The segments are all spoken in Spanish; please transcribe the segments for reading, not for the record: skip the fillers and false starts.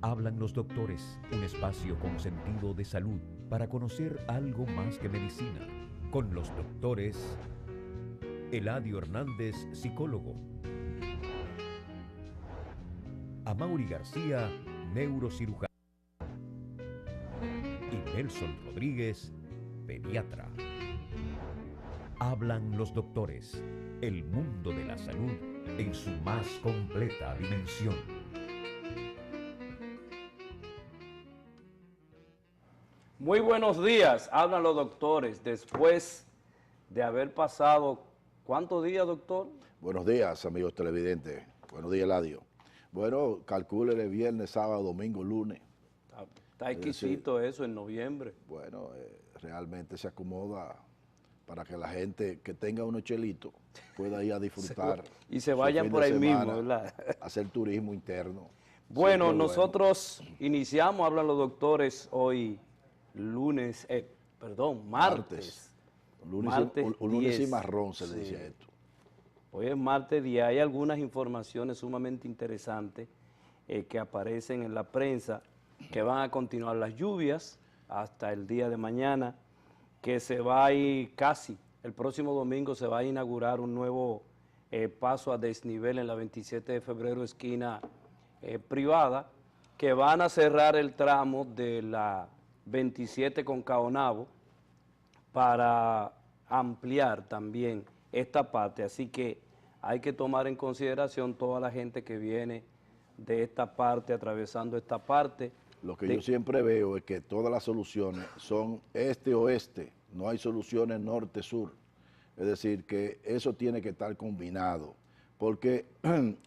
Hablan los doctores, un espacio con sentido de salud para conocer algo más que medicina. Con los doctores Eladio Hernández, psicólogo. Amaury García, neurocirujano. Y Nelson Rodríguez, pediatra. Hablan los doctores, el mundo de la salud en su más completa dimensión. Muy buenos días, hablan los doctores. Después de haber pasado, ¿cuántos días, doctor? Buenos días, amigos televidentes. Buenos días, Eladio. Bueno, calcúlele viernes, sábado, domingo, lunes. Está exquisito eso en noviembre. Bueno, realmente se acomoda para que la gente que tenga unos chelitos pueda ir a disfrutar. Y se vayan por ahí mismo, ¿verdad? Hacer turismo interno. Bueno, nosotros iniciamos, hablan los doctores, hoy martes. Un lunes y marrón se le dice esto. Hoy es martes 10, hay algunas informaciones sumamente interesantes que aparecen en la prensa, que van a continuar las lluvias hasta el día de mañana, que se va a ir casi, el próximo domingo se va a inaugurar un nuevo paso a desnivel en la 27 de febrero, esquina privada, que van a cerrar el tramo de la 27 con Caonabo para ampliar también esta parte, así que hay que tomar en consideración toda la gente que viene de esta parte, atravesando esta parte. Lo que yo siempre veo es que todas las soluciones son este-oeste, no hay soluciones norte-sur. Es decir, que eso tiene que estar combinado, porque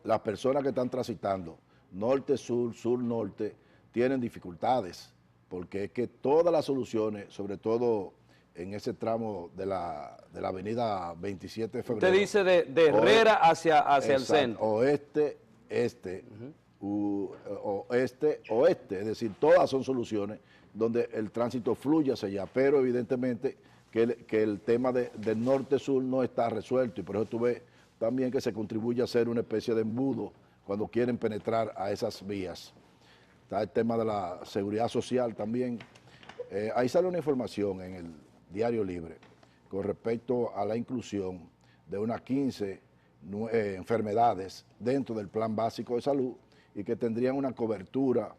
las personas que están transitando norte-sur, sur-norte, tienen dificultades, porque es que todas las soluciones, sobre todo en ese tramo de la avenida 27 de febrero. Usted dice de Herrera hacia el centro. Oeste, oeste, es decir, todas son soluciones donde el tránsito fluye hacia allá, pero evidentemente que el tema del norte-sur no está resuelto, y por eso tú ves también que se contribuye a hacer una especie de embudo cuando quieren penetrar a esas vías. Está el tema de la seguridad social también. Ahí sale una información en el Diario Libre con respecto a la inclusión de unas 15 enfermedades dentro del Plan Básico de Salud y que tendrían una cobertura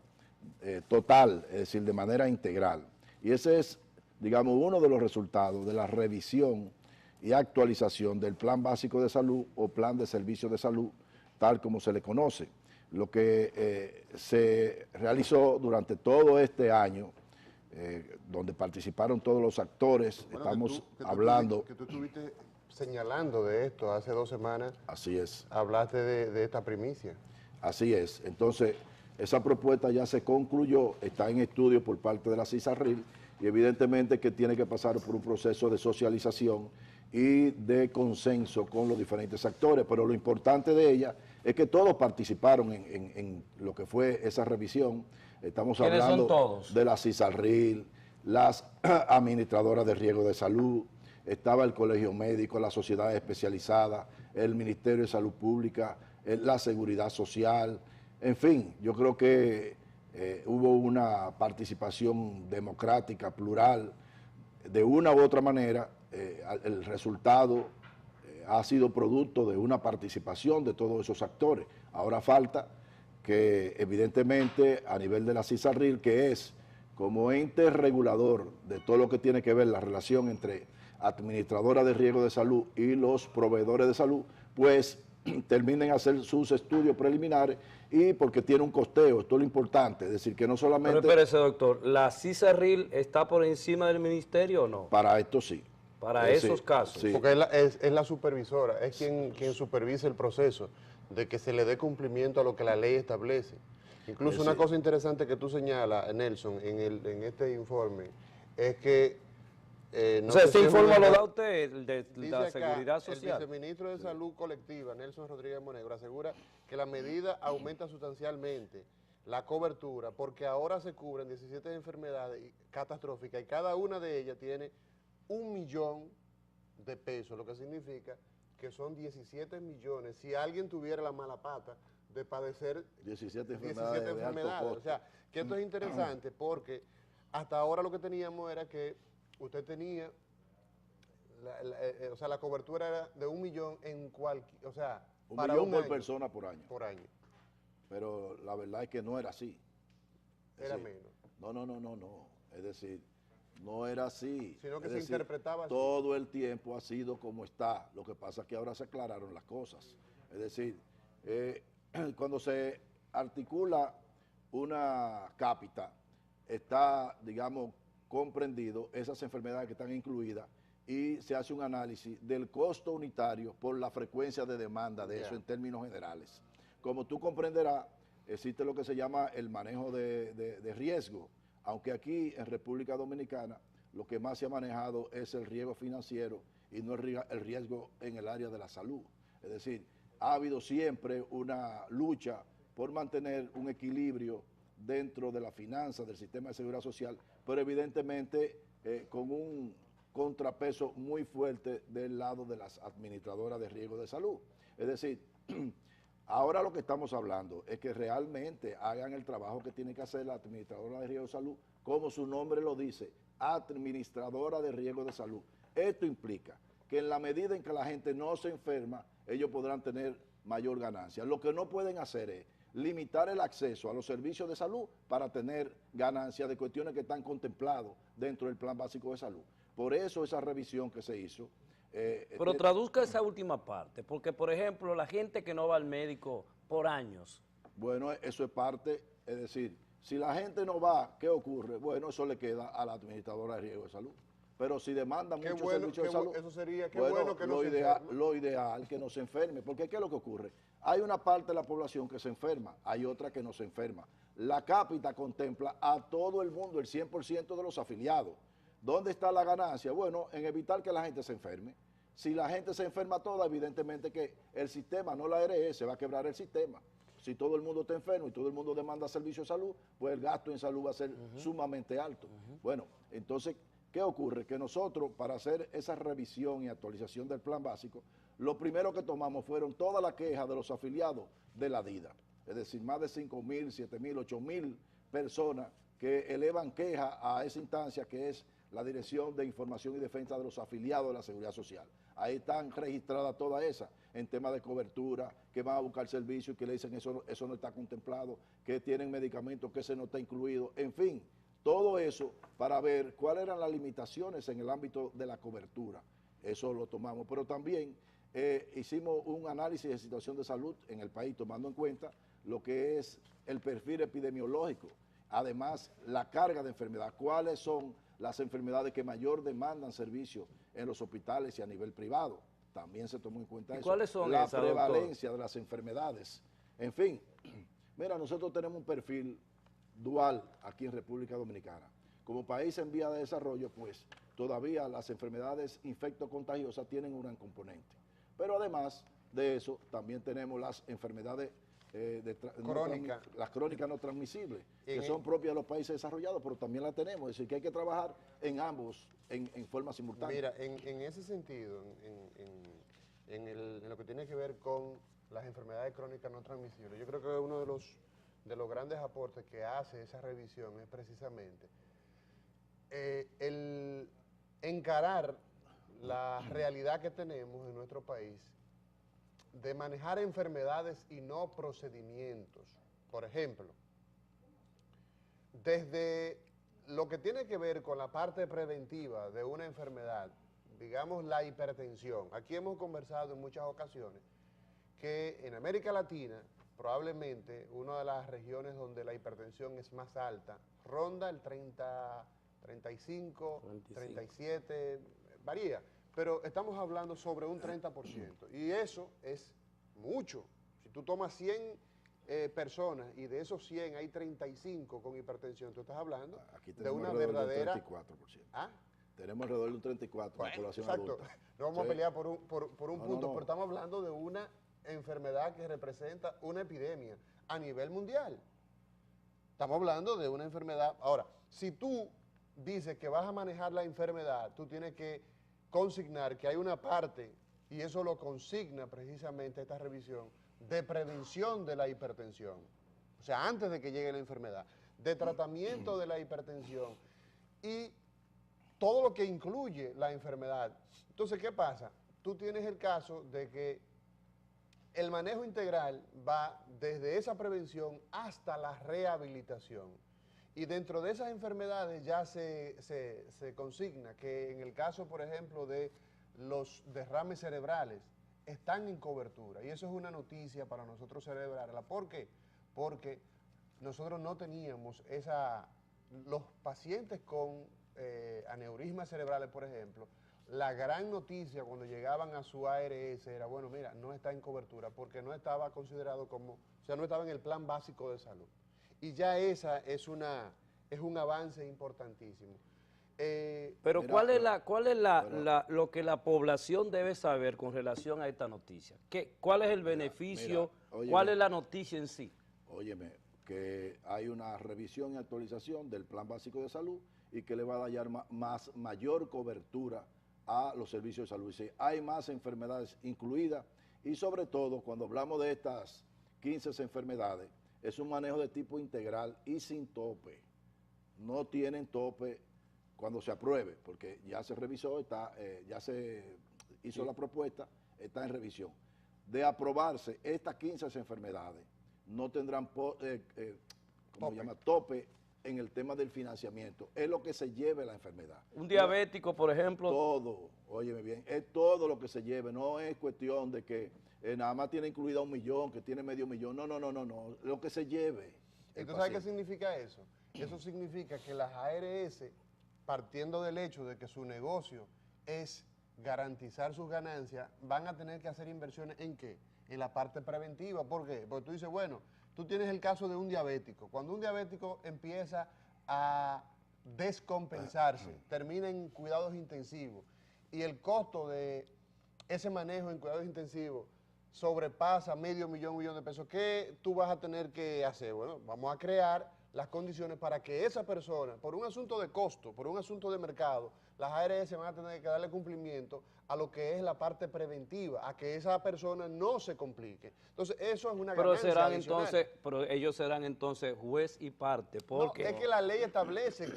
total, es decir, de manera integral. Y ese es, digamos, uno de los resultados de la revisión y actualización del Plan Básico de Salud o Plan de Servicios de Salud, tal como se le conoce. Lo que se realizó durante todo este año, donde participaron todos los actores, bueno, estamos hablando... Que tú estuviste señalando de esto hace 2 semanas. Así es. Hablaste de esta primicia. Así es. Entonces, esa propuesta ya se concluyó, está en estudio por parte de la CISARRIL y evidentemente que tiene que pasar por un proceso de socialización y de consenso con los diferentes actores, pero lo importante de ella es que todos participaron en lo que fue esa revisión. Estamos hablando de la CISARRIL, las administradoras de riesgo de salud, estaba el Colegio Médico, la sociedad especializada, el Ministerio de Salud Pública, la Seguridad Social, en fin, yo creo que hubo una participación democrática, plural, de una u otra manera. El resultado ha sido producto de una participación de todos esos actores. Ahora falta que evidentemente a nivel de la CISARRIL, que es como ente regulador de todo lo que tiene que ver la relación entre administradora de riesgo de salud y los proveedores de salud, pues terminen a hacer sus estudios preliminares y porque tiene un costeo, esto es lo importante, es decir, que no solamente... Pero espérese, doctor, ¿la CISARRIL está por encima del ministerio o no? Para esto sí. Para esos casos. Sí. Porque es la supervisora, es quien supervisa el proceso de que se le dé cumplimiento a lo que la ley establece. Incluso una cosa interesante que tú señalas, Nelson, en este informe, es que... o sea, ese informe lo da usted, el de la Seguridad Social. El viceministro de Salud Colectiva, Nelson Rodríguez Monegro, asegura que la medida aumenta sustancialmente la cobertura, porque ahora se cubren 17 enfermedades catastróficas y cada una de ellas tiene 1 millón de pesos, lo que significa que son 17 millones. Si alguien tuviera la mala pata de padecer 17 17 enfermedades de alto enfermedades. costo. O sea, que esto es interesante porque hasta ahora lo que teníamos era que usted tenía, o sea, la cobertura era de 1 millón en cualquier, o sea, Un para millón un por año, persona por año. por año. Pero la verdad es que no era así. Es Era decir, menos. No. Es decir, no era así. Sino que Es se decir, interpretaba así. todo el tiempo ha sido como está. Lo que pasa es que ahora se aclararon las cosas. Es decir, cuando se articula una cápita, está, digamos, comprendido esas enfermedades que están incluidas y se hace un análisis del costo unitario por la frecuencia de demanda de eso en términos generales. Como tú comprenderás, existe lo que se llama el manejo de riesgo, aunque aquí en República Dominicana lo que más se ha manejado es el riesgo financiero y no el riesgo en el área de la salud. Es decir, ha habido siempre una lucha por mantener un equilibrio dentro de la finanza, del sistema de seguridad social, pero evidentemente con un contrapeso muy fuerte del lado de las administradoras de riesgo de salud. Es decir, ahora lo que estamos hablando es que realmente hagan el trabajo que tiene que hacer la administradora de riesgo de salud, como su nombre lo dice, administradora de riesgo de salud. Esto implica que en la medida en que la gente no se enferma, ellos podrán tener mayor ganancia. Lo que no pueden hacer es limitar el acceso a los servicios de salud para tener ganancias de cuestiones que están contempladas dentro del Plan Básico de Salud. Por eso esa revisión que se hizo. Pero traduzca esa última parte, porque por ejemplo la gente que no va al médico por años. Bueno, eso es parte, es decir, si la gente no va, ¿qué ocurre? Bueno, eso le queda a la administradora de riesgo de salud. Pero si demanda muchos servicios de salud, eso sería, qué bueno que no se enferme. lo ideal que no se enferme, porque ¿qué es lo que ocurre? Hay una parte de la población que se enferma, hay otra que no se enferma. La cápita contempla a todo el mundo, el 100% de los afiliados. ¿Dónde está la ganancia? Bueno, en evitar que la gente se enferme. Si la gente se enferma toda, evidentemente que el sistema, no la ARS, se va a quebrar el sistema. Si todo el mundo está enfermo y todo el mundo demanda servicio de salud, pues el gasto en salud va a ser sumamente alto. Bueno, entonces, ¿qué ocurre? Que nosotros, para hacer esa revisión y actualización del plan básico, lo primero que tomamos fueron todas las quejas de los afiliados de la DIDA. Es decir, más de 5.000, 7.000, 8.000 personas que elevan quejas a esa instancia que es la Dirección de Información y Defensa de los Afiliados de la Seguridad Social. Ahí están registradas todas esas, en temas de cobertura, que van a buscar servicios y que le dicen eso no está contemplado, que tienen medicamentos, que ese no está incluido, en fin, todo eso para ver cuáles eran las limitaciones en el ámbito de la cobertura. Eso lo tomamos, pero también hicimos un análisis de situación de salud en el país, tomando en cuenta lo que es el perfil epidemiológico, además la carga de enfermedad, cuáles son las enfermedades que mayor demandan servicios en los hospitales y a nivel privado. También se tomó en cuenta eso. ¿Cuáles son la esas, prevalencia doctor? de las enfermedades. En fin, mira, nosotros tenemos un perfil dual aquí en República Dominicana. Como país en vía de desarrollo, pues todavía las enfermedades infectocontagiosas tienen un gran componente. Pero además de eso, también tenemos las enfermedades las crónicas no transmisibles, que son propias de los países desarrollados, pero también las tenemos. Es decir, que hay que trabajar en ambos en forma simultánea. Mira, en ese sentido, en lo que tiene que ver con las enfermedades crónicas no transmisibles, yo creo que uno de los grandes aportes que hace esa revisión es precisamente el encarar la realidad que tenemos en nuestro país de manejar enfermedades y no procedimientos. Por ejemplo, desde lo que tiene que ver con la parte preventiva de una enfermedad, digamos la hipertensión. Aquí hemos conversado en muchas ocasiones que en América Latina, probablemente una de las regiones donde la hipertensión es más alta, ronda el 30, 35, 37, varía. Pero estamos hablando sobre un 30%, y eso es mucho. Si tú tomas 100 personas y de esos 100 hay 35 con hipertensión, tú estás hablando de una verdadera... Del 34%. ¿Ah? Tenemos alrededor de un 34% de población exacto. adulta. No vamos a pelear por un punto, no. Pero estamos hablando de una enfermedad que representa una epidemia a nivel mundial. Estamos hablando de una enfermedad... Ahora, si tú dices que vas a manejar la enfermedad, tú tienes que consignar que hay una parte, y eso lo consigna precisamente esta revisión, de prevención de la hipertensión, o sea, antes de que llegue la enfermedad, de tratamiento de la hipertensión y todo lo que incluye la enfermedad. Entonces, ¿qué pasa? Tú tienes el caso de que el manejo integral va desde esa prevención hasta la rehabilitación. Y dentro de esas enfermedades ya se consigna que en el caso, por ejemplo, de los derrames cerebrales, están en cobertura. Y eso es una noticia para nosotros celebrarla. ¿Por qué? Porque nosotros no teníamos los pacientes con aneurismas cerebrales, por ejemplo, la gran noticia cuando llegaban a su ARS era, bueno, mira, no está en cobertura porque no estaba considerado como, o sea, no estaba en el plan básico de salud. Y ya esa es un avance importantísimo. Pero mira, ¿cuál es lo que la población debe saber con relación a esta noticia? ¿Cuál es el beneficio? Óyeme, ¿cuál es la noticia en sí? Óyeme, que hay una revisión y actualización del plan básico de salud y que le va a dar mayor cobertura a los servicios de salud. Sí, hay más enfermedades incluidas y sobre todo cuando hablamos de estas 15 enfermedades, es un manejo de tipo integral y sin tope. No tienen tope cuando se apruebe, porque ya se revisó, ya se hizo la propuesta, está en revisión. De aprobarse estas 15 enfermedades, no tendrán tope en el tema del financiamiento. Es lo que se lleve la enfermedad. Un diabético, por ejemplo. Todo, óyeme bien, es todo lo que se lleve. No es cuestión de que nada más tiene incluida 1 millón, que tiene medio millón. No, lo que se lleve. Entonces, ¿sabes qué significa eso? Eso significa que las ARS, partiendo del hecho de que su negocio es garantizar sus ganancias, van a tener que hacer inversiones ¿en qué? En la parte preventiva. ¿Por qué? Porque tú dices, bueno, tú tienes el caso de un diabético. Cuando un diabético empieza a descompensarse, termina en cuidados intensivos y el costo de ese manejo en cuidados intensivos sobrepasa medio millón de pesos, ¿qué tú vas a tener que hacer? Bueno, vamos a crear las condiciones para que esa persona, por un asunto de costo, por un asunto de mercado, las ARS van a tener que darle cumplimiento a lo que es la parte preventiva, a que esa persona no se complique. Entonces, eso es una ganancia adicional. Pero ellos serán entonces juez y parte, porque... No, es que la ley establece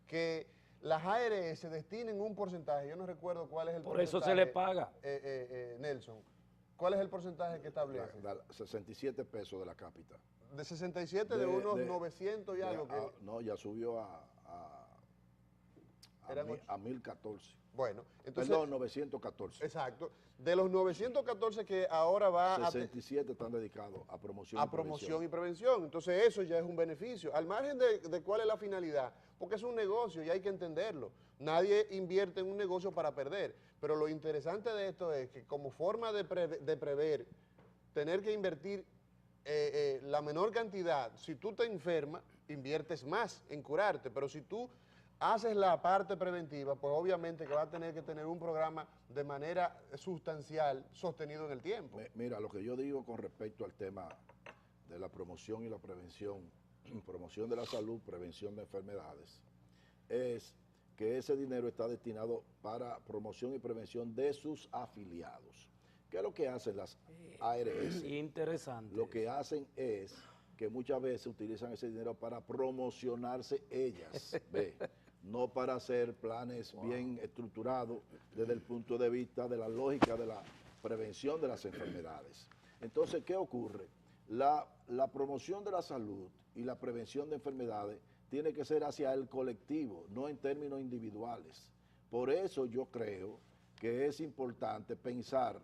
que las ARS destinen un porcentaje, yo no recuerdo cuál es el porcentaje. Por eso se le paga. Nelson, ¿cuál es el porcentaje que establece? 67 pesos de la cápita. De 67 de unos 900 y algo. No, ya subió a 1014. Bueno, entonces... Perdón, 914. Exacto. De los 914 que ahora va 67 están dedicados a promoción y prevención. Entonces eso ya es un beneficio. Al margen de cuál es la finalidad, porque es un negocio y hay que entenderlo. Nadie invierte en un negocio para perder. Pero lo interesante de esto es que como forma de prever, tener que invertir la menor cantidad, si tú te enfermas, inviertes más en curarte, pero si tú haces la parte preventiva, pues obviamente que va a tener que tener un programa de manera sustancial, sostenido en el tiempo. Mira, lo que yo digo con respecto al tema de la promoción y la prevención, promoción de la salud, prevención de enfermedades, es que ese dinero está destinado para promoción y prevención de sus afiliados. ¿Qué es lo que hacen las ARS? Interesante. Lo que hacen es que muchas veces utilizan ese dinero para promocionarse ellas, ¿ve? No para hacer planes bien estructurados desde el punto de vista de la lógica de la prevención de las enfermedades. Entonces, ¿qué ocurre? La promoción de la salud y la prevención de enfermedades tiene que ser hacia el colectivo, no en términos individuales. Por eso yo creo que es importante pensar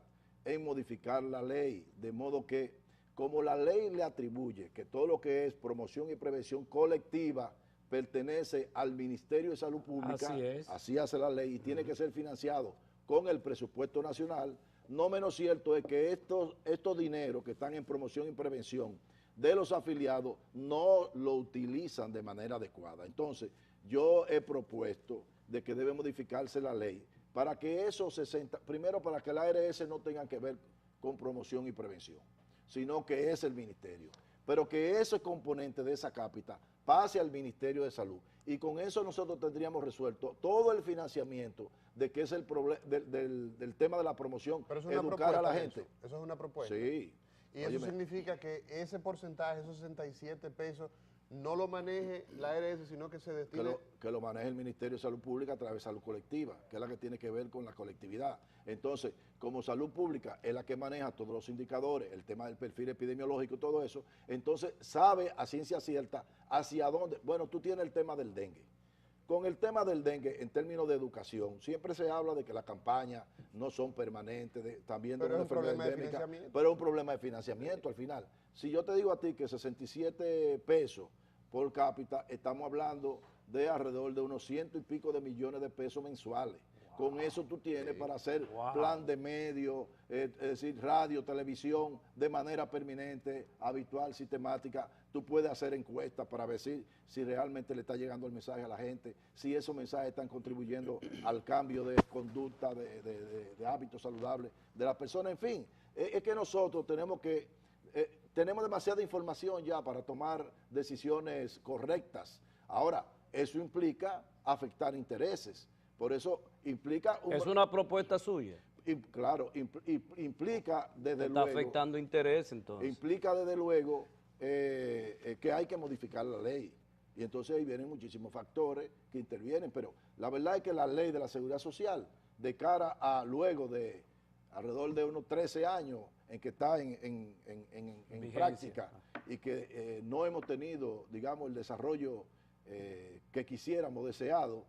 en modificar la ley, de modo que, como la ley le atribuye que todo lo que es promoción y prevención colectiva pertenece al Ministerio de Salud Pública, así hace la ley, y tiene que ser financiado con el presupuesto nacional, no menos cierto es que estos dineros que están en promoción y prevención de los afiliados no lo utilizan de manera adecuada. Entonces, yo he propuesto de que debe modificarse la ley para que esos 60, primero para que la ARS no tenga que ver con promoción y prevención, sino que es el ministerio. pero que ese componente de esa cápita pase al Ministerio de Salud. Y con eso nosotros tendríamos resuelto todo el financiamiento de que es el problema del tema de la promoción, Pero eso es una educar a la propuesta, gente. Eso es una propuesta. Sí. Y eso significa que ese porcentaje, esos 67 pesos, no lo maneje la ARS, sino que se destine... Que lo maneje el Ministerio de Salud Pública a través de Salud Colectiva, que es la que tiene que ver con la colectividad. Entonces, como Salud Pública es la que maneja todos los indicadores, el tema del perfil epidemiológico y todo eso, entonces sabe a ciencia cierta hacia dónde. Bueno, tú tienes el tema del dengue. Con el tema del dengue, en términos de educación, siempre se habla de que las campañas no son permanentes, también de una enfermedad endémica, pero es un problema de financiamiento al final. Si yo te digo a ti que 67 pesos por cápita, estamos hablando de alrededor de unos 100 y pico de millones de pesos mensuales. Con eso tú tienes para hacer plan de medios, es decir, radio, televisión, de manera permanente, habitual, sistemática. Tú puedes hacer encuestas para ver si realmente le está llegando el mensaje a la gente, si esos mensajes están contribuyendo al cambio de conducta, de hábitos saludables de las personas. En fin, es que nosotros tenemos demasiada información ya para tomar decisiones correctas. Ahora, eso implica afectar intereses. Por eso implica... ¿Es una propuesta suya? Claro, implica desde luego... Está afectando interés entonces. Implica desde luego que hay que modificar la ley. Y entonces ahí vienen muchísimos factores que intervienen. Pero la verdad es que la ley de la Seguridad Social, de cara a luego de alrededor de unos 13 años en que está en práctica y que no hemos tenido, digamos, el desarrollo que quisiéramos, deseado,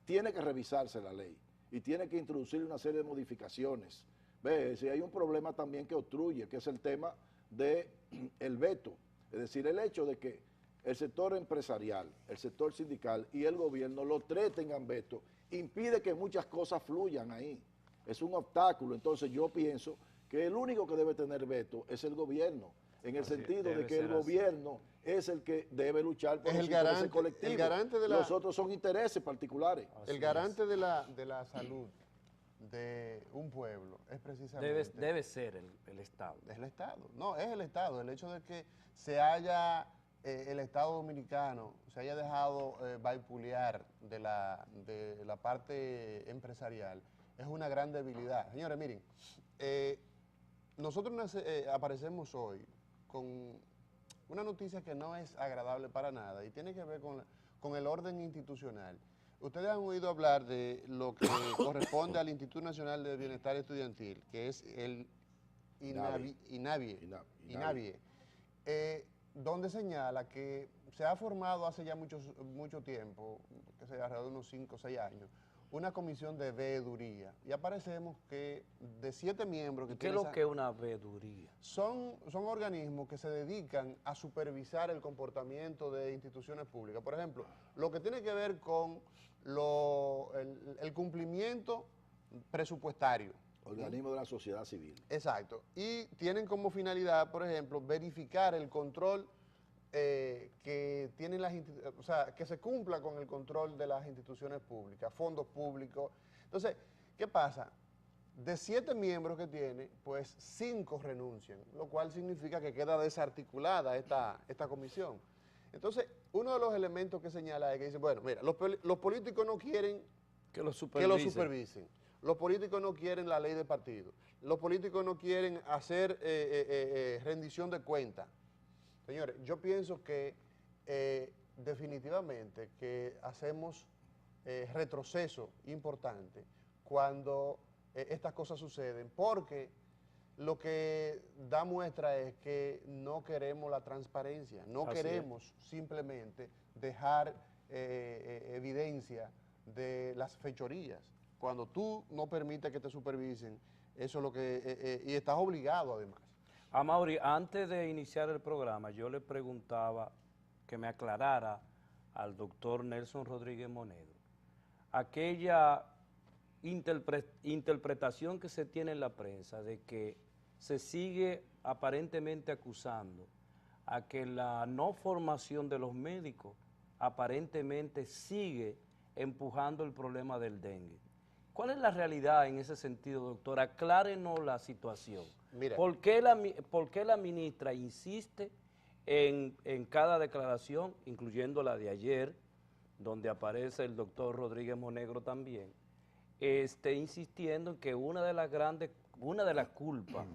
tiene que revisarse la ley y tiene que introducir una serie de modificaciones. ¿Ves? Si hay un problema también que obstruye, que es el tema del veto, es decir, el hecho de que el sector empresarial, el sector sindical y el gobierno, los tres tengan veto, impide que muchas cosas fluyan ahí. Es un obstáculo. Entonces yo pienso que el único que debe tener veto es el gobierno, en el sentido de que el gobierno es el que debe luchar por los intereses colectivos. Los otros son intereses particulares. El garante de la salud de un pueblo es precisamente... Debe ser el Estado. Es el Estado. No, es el Estado. El hecho de que se haya... el Estado Dominicano se haya dejado vaipulear de la parte empresarial es una gran debilidad. Señores, miren, nosotros aparecemos hoy con una noticia que no es agradable para nada y tiene que ver con el orden institucional. Ustedes han oído hablar de lo que corresponde al Instituto Nacional de Bienestar Estudiantil, que es el INAVIE, donde señala que se ha formado hace ya mucho tiempo, que se alrededor de unos 5 o 6 años, una comisión de veeduría. Y aparecemos que de 7 miembros... ¿Qué es lo que es una veeduría? Son organismos que se dedican a supervisar el comportamiento de instituciones públicas. Por ejemplo, lo que tiene que ver con el cumplimiento presupuestario. Organismo de la sociedad civil. Exacto. Y tienen como finalidad, por ejemplo, verificar el control que tienen que se cumpla con el control de las instituciones públicas, fondos públicos. Entonces, ¿qué pasa? De 7 miembros que tiene, pues 5 renuncian, lo cual significa que queda desarticulada esta comisión. Entonces, uno de los elementos que señala es que dice, bueno, mira, los políticos no quieren que lo supervisen. Los políticos no quieren la ley de partido. Los políticos no quieren hacer rendición de cuentas. Señores, yo pienso que definitivamente que hacemos retroceso importante cuando estas cosas suceden, porque lo que da muestra es que no queremos la transparencia, no queremos simplemente dejar evidencia de las fechorías. Cuando tú no permites que te supervisen, eso es lo que... y estás obligado además. Amaury, antes de iniciar el programa, yo le preguntaba que me aclarara al doctor Nelson Rodríguez Monedo aquella interpretación que se tiene en la prensa de que se sigue aparentemente acusando a que la no formación de los médicos aparentemente sigue empujando el problema del dengue. ¿Cuál es la realidad en ese sentido, doctor? Aclárenos la situación. Mira, ¿Por qué la ministra insiste en cada declaración, incluyendo la de ayer, donde aparece el doctor Rodríguez Monegro también, insistiendo en que una de las culpas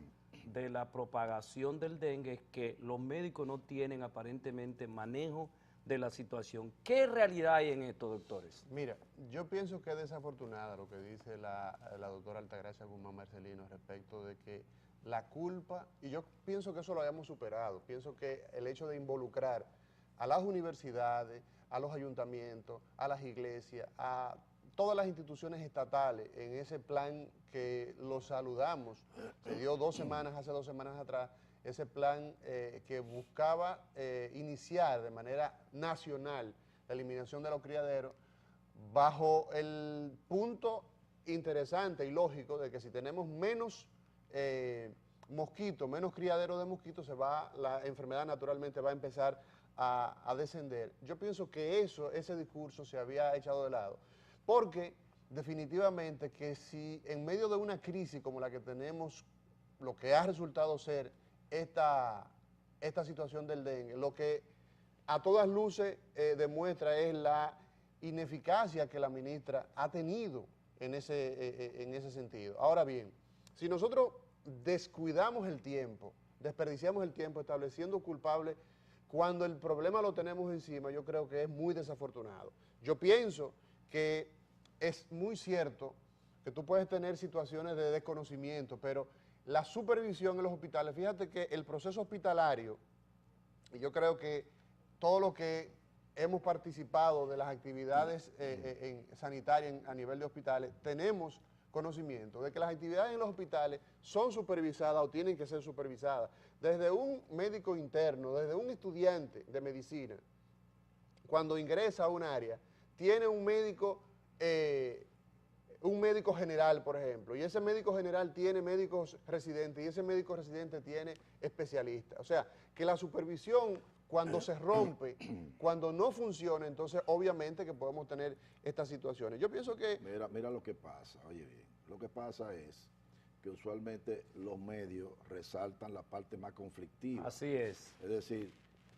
de la propagación del dengue es que los médicos no tienen aparentemente manejo de la situación. ¿Qué realidad hay en esto, doctores? Mira, yo pienso que es desafortunada lo que dice la doctora Altagracia Guzmán Marcelino respecto de que la culpa, y yo pienso que eso lo hayamos superado, pienso que el hecho de involucrar a las universidades, a los ayuntamientos, a las iglesias, a todas las instituciones estatales en ese plan que lo saludamos, se dio hace 2 semanas atrás, ese plan que buscaba iniciar de manera nacional la eliminación de los criaderos, bajo el punto interesante y lógico de que si tenemos menos mosquitos, menos criaderos de mosquitos, la enfermedad naturalmente va a empezar a descender. Yo pienso que ese discurso se había echado de lado, porque definitivamente que si en medio de una crisis como la que tenemos, lo que ha resultado ser esta situación del dengue, lo que a todas luces demuestra es la ineficacia que la ministra ha tenido en ese sentido. Ahora bien, si nosotros descuidamos el tiempo, desperdiciamos el tiempo estableciendo culpables cuando el problema lo tenemos encima, yo creo que es muy desafortunado. Yo pienso que es muy cierto que tú puedes tener situaciones de desconocimiento, pero la supervisión en los hospitales, fíjate que el proceso hospitalario, y yo creo que todos los que hemos participado de las actividades sanitarias a nivel de hospitales, tenemos conocimiento de que las actividades en los hospitales son supervisadas o tienen que ser supervisadas. Desde un médico interno, desde un estudiante de medicina, cuando ingresa a un área, tiene un médico general, por ejemplo, y ese médico general tiene médicos residentes, y ese médico residente tiene especialistas. O sea, que la supervisión, cuando se rompe, cuando no funciona, entonces obviamente que podemos tener estas situaciones. Yo pienso que... Mira lo que pasa, oye bien, lo que pasa es que usualmente los medios resaltan la parte más conflictiva. Así es. Es decir,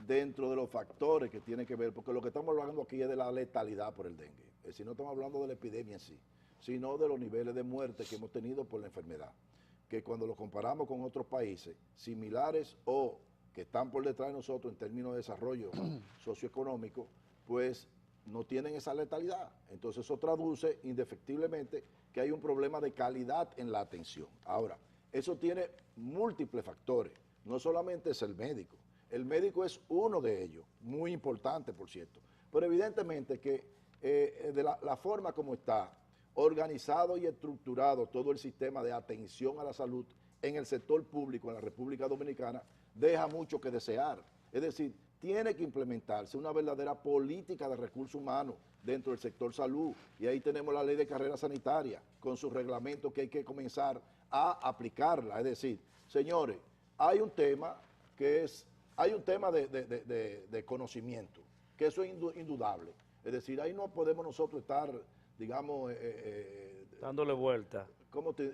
dentro de los factores que tienen que ver, porque lo que estamos hablando aquí es de la letalidad por el dengue, es decir, no estamos hablando de la epidemia en sí, sino de los niveles de muerte que hemos tenido por la enfermedad, que cuando lo comparamos con otros países similares o que están por detrás de nosotros en términos de desarrollo socioeconómico, pues no tienen esa letalidad. Entonces eso traduce indefectiblemente que hay un problema de calidad en la atención. Ahora, eso tiene múltiples factores, no solamente es el médico es uno de ellos, muy importante por cierto, pero evidentemente que de la forma como está organizado y estructurado todo el sistema de atención a la salud en el sector público en la República Dominicana, deja mucho que desear. Es decir, tiene que implementarse una verdadera política de recursos humanos dentro del sector salud, y ahí tenemos la ley de carrera sanitaria con sus reglamentos que hay que comenzar a aplicarla. Es decir, señores, hay un tema de conocimiento, que eso es indudable. Es decir, ahí no podemos nosotros estar, digamos, dándole vuelta,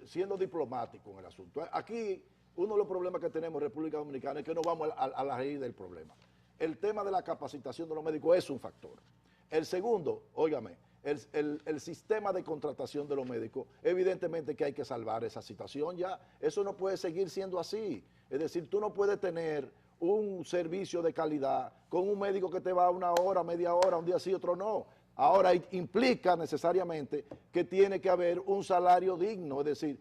siendo diplomáticos en el asunto. Aquí, uno de los problemas que tenemos en República Dominicana es que no vamos a la raíz del problema. El tema de la capacitación de los médicos es un factor. El segundo, óigame, el sistema de contratación de los médicos, evidentemente que hay que salvar esa situación ya. Eso no puede seguir siendo así. Es decir, tú no puedes tener un servicio de calidad con un médico que te va 1 hora, media hora, un día sí, otro no. Ahora implica necesariamente que tiene que haber un salario digno, es decir,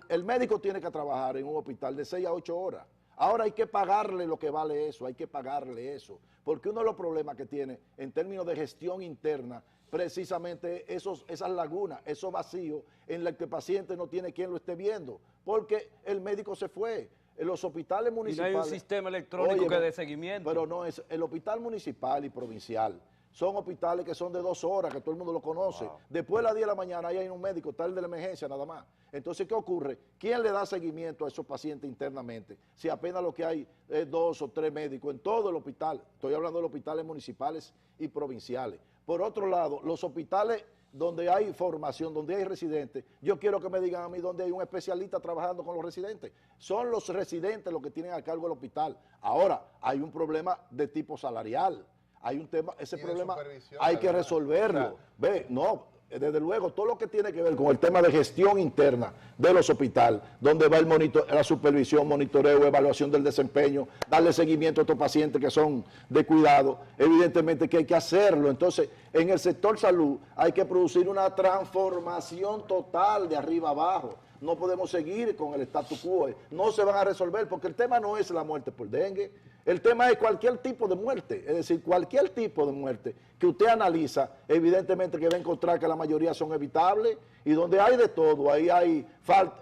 el médico tiene que trabajar en un hospital de 6 a 8 horas. Ahora hay que pagarle lo que vale eso, hay que pagarle eso, porque uno de los problemas que tiene en términos de gestión interna, precisamente esas lagunas, esos vacíos en los que el paciente no tiene quien lo esté viendo, porque el médico se fue. En los hospitales municipales... Y no hay un sistema electrónico que dé seguimiento. Pero no, es el hospital municipal y provincial. Son hospitales que son de 2 horas, que todo el mundo lo conoce. Wow. Después de las 10 de la mañana ahí hay un médico, tal de la emergencia nada más. Entonces, ¿qué ocurre? ¿Quién le da seguimiento a esos pacientes internamente? Si apenas lo que hay es 2 o 3 médicos en todo el hospital. Estoy hablando de los hospitales municipales y provinciales. Por otro lado, los hospitales donde hay formación, donde hay residentes, yo quiero que me digan a mí donde hay un especialista trabajando con los residentes. Son los residentes los que tienen a cargo el hospital. Ahora, hay un problema de tipo salarial. Hay un tema, ese problema hay que resolverlo. Ve, no, desde luego, todo lo que tiene que ver con el tema de gestión interna de los hospitales, donde va la supervisión, monitoreo, evaluación del desempeño, darle seguimiento a estos pacientes que son de cuidado, evidentemente que hay que hacerlo. Entonces, en el sector salud hay que producir una transformación total de arriba abajo. No podemos seguir con el status quo, no se van a resolver, porque el tema no es la muerte por dengue, el tema es cualquier tipo de muerte, es decir, cualquier tipo de muerte que usted analiza, evidentemente que va a encontrar que la mayoría son evitables, y donde hay de todo, ahí hay falta,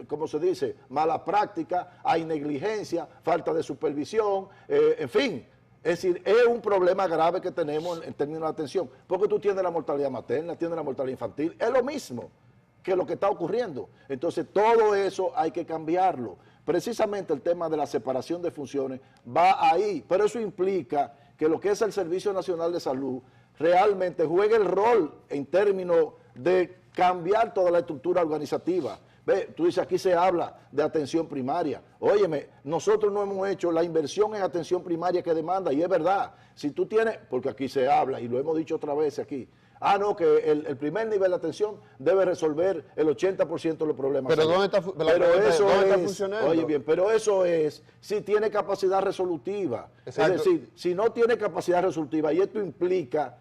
¿cómo se dice?, mala práctica, hay negligencia, falta de supervisión, en fin. Es decir, es un problema grave que tenemos en términos de atención, porque tú tienes la mortalidad materna, tienes la mortalidad infantil, es lo mismo que lo que está ocurriendo. Entonces, todo eso hay que cambiarlo. Precisamente el tema de la separación de funciones va ahí, pero eso implica que lo que es el Servicio Nacional de Salud realmente juegue el rol en términos de cambiar toda la estructura organizativa. Ve, tú dices, aquí se habla de atención primaria. Óyeme, nosotros no hemos hecho la inversión en atención primaria que demanda, y es verdad. Si tú tienes, porque aquí se habla, y lo hemos dicho otra vez aquí, no, que el primer nivel de atención debe resolver el 80% de los problemas. Pero ¿dónde está, está funcionando? Oye bien, pero eso es si tiene capacidad resolutiva. Exacto. Es decir, si no tiene capacidad resolutiva, y esto implica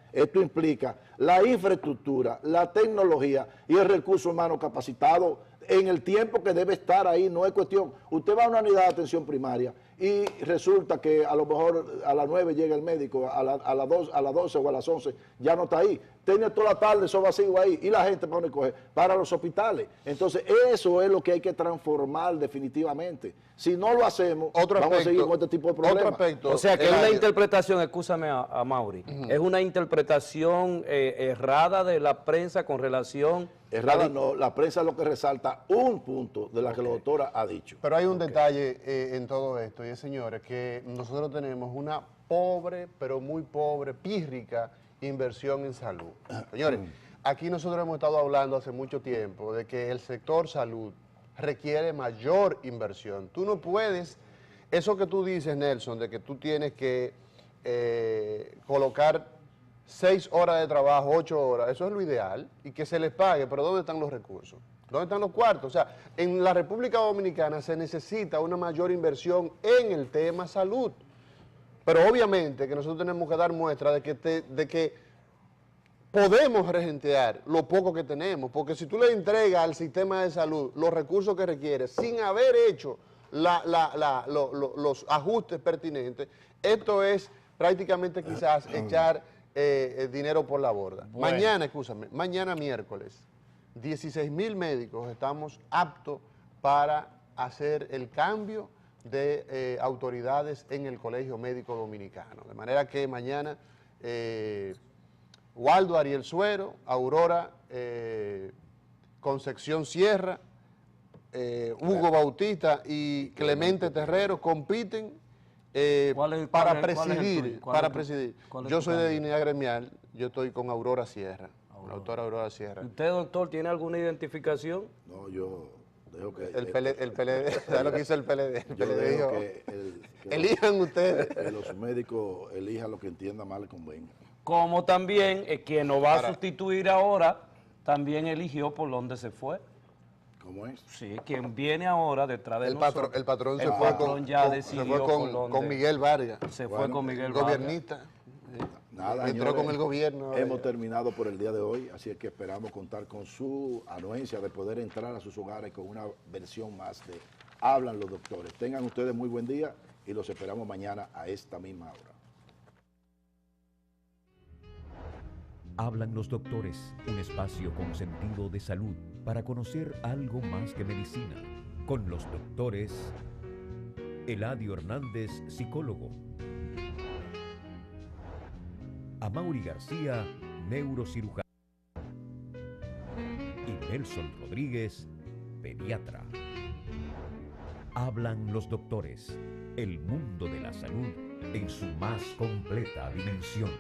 la infraestructura, la tecnología y el recurso humano capacitado en el tiempo que debe estar ahí. No es cuestión, usted va a una unidad de atención primaria y resulta que a lo mejor a las 9 llega el médico, a las 12 o a las 11 ya no está ahí. Tiene toda la tarde eso vacío ahí, y la gente para dónde coge, para los hospitales. Entonces eso es lo que hay que transformar definitivamente. Si no lo hacemos, vamos a seguir con este tipo de problemas. O sea que es una interpretación, escúchame a Mauri, es una interpretación errada de la prensa con relación... Errada no, la prensa es lo que resalta un punto de la que la doctora ha dicho. Pero hay un detalle en todo esto, y es, señores, que nosotros tenemos una pobre, pero muy pobre, pírrica inversión en salud. Señores, aquí nosotros hemos estado hablando hace mucho tiempo de que el sector salud requiere mayor inversión. Tú no puedes, eso que tú dices, Nelson, de que tú tienes que colocar 6 horas de trabajo, 8 horas, eso es lo ideal, y que se les pague, pero ¿dónde están los recursos? ¿Dónde están los cuartos? O sea, en la República Dominicana se necesita una mayor inversión en el tema salud. Pero obviamente que nosotros tenemos que dar muestra de que podemos regentear lo poco que tenemos, porque si tú le entregas al sistema de salud los recursos que requiere sin haber hecho los ajustes pertinentes, esto es prácticamente quizás echar dinero por la borda. Bueno. Mañana miércoles, 16,000 médicos estamos aptos para hacer el cambio de autoridades en el Colegio Médico Dominicano. De manera que mañana Waldo Ariel Suero, Aurora Concepción Sierra, Hugo Bautista y Clemente Terrero compiten para presidir. Yo soy de Dignidad Gremial, yo estoy con Aurora Sierra, la doctora Aurora Sierra. ¿Usted, doctor, tiene alguna identificación? No, yo... El PLD, ¿sabes lo que dice el PLD? El PLD dijo, elijan ustedes. Que los médicos elijan lo que entiendan más les convenga. Como también quien nos va a sustituir ahora, también eligió por donde se fue. ¿Cómo es? Sí, quien viene ahora detrás de nosotros. El patrón se fue con Miguel Vargas. Se fue con Miguel Vargas. Gobernista. Nada, entró con el gobierno. Hemos terminado por el día de hoy, así es que esperamos contar con su anuencia de poder entrar a sus hogares con una versión más de Hablan los Doctores. Tengan ustedes muy buen día y los esperamos mañana a esta misma hora. Hablan los Doctores, un espacio con sentido de salud para conocer algo más que medicina. Con los doctores Eladio Hernández, psicólogo. Amaury García, neurocirujano. Y Nelson Rodríguez, pediatra. Hablan los doctores, el mundo de la salud en su más completa dimensión.